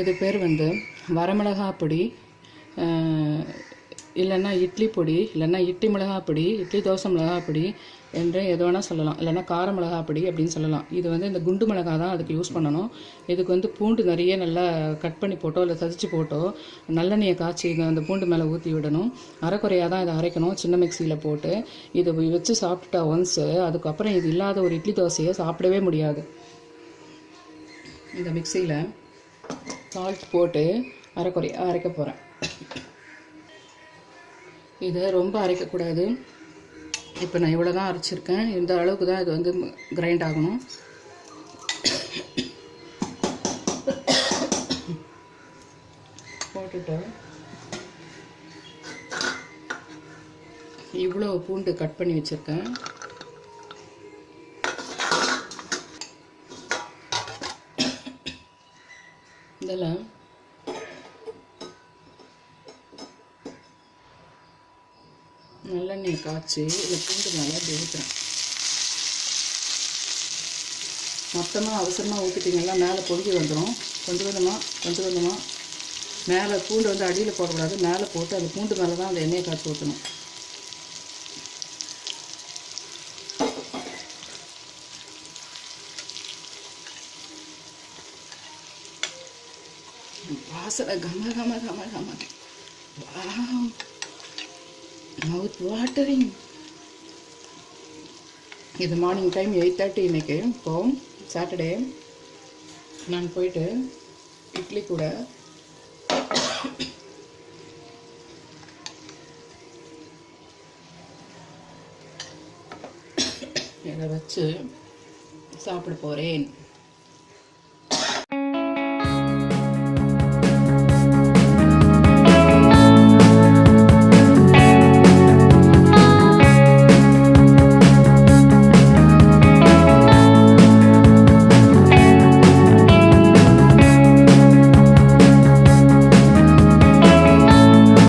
இது பேர் வந்து வரமிளகா பொடி, இல்லைன்னா இட்லி பொடி, இல்லைன்னா இட்லி மிளகா பொடி, இட்லி தோசை மிளகா பொடி என்று எது வேணால் சொல்லலாம். இல்லைன்னா கார மிளகா பொடி அப்படின்னு சொல்லலாம். இது வந்து இந்த குண்டு மிளகா தான் அதுக்கு யூஸ் பண்ணணும். இதுக்கு வந்து பூண்டு நிறைய நல்லா கட் பண்ணி போட்டோ இல்லை சதிச்சு போட்டோ நல்லெண்ணெயை காய்ச்சி அந்த பூண்டு மேலே ஊற்றி விடணும். அரைக்குறையாக தான் இதை அரைக்கணும், சின்ன மிக்சியில் போட்டு. இதை வச்சு சாப்பிட்டுட்டா ஒன்ஸு, அதுக்கப்புறம் இது இல்லாத ஒரு இட்லி தோசையை சாப்பிடவே முடியாது. இந்த மிக்சியில் சால்ட் போட்டு அரைக்குறையாக அரைக்க போகிறேன். இதை ரொம்ப அரைக்கக்கூடாது. இப்போ நான் இவ்வளோ தான் அரைச்சிருக்கேன். இந்த அளவுக்கு தான் இது வந்து கிரைண்ட் ஆகணும். போட்டுட்டு இவ்வளோ பூண்டு கட் பண்ணி வச்சுருக்கேன். இதெல்லாம் நல்லெண்ணெய் காய்ச்சி இதை பூண்டு மேலே அப்படி ஊற்றுறேன். மொத்தமாக அவசரமாக ஊற்றிட்டிங்கன்னா மேலே பொங்கி வந்துடும். கொஞ்சம் கொஞ்சமாக மேலே பூண்டு வந்து அடியில் போடக்கூடாது, மேலே போட்டு அந்த பூண்டு மேலே தான் அந்த எண்ணெயை காய்ச்சி ஊற்றணும். வாசனை கம கம கம கம, மவுத் வாட்டரிங். இது மார்னிங் டைம் 8:30 இன்றைக்கி. இப்போது சாட்டர்டே நான் போயிட்டு இட்லி கூட இதை வச்சு சாப்பிட போகிறேன்.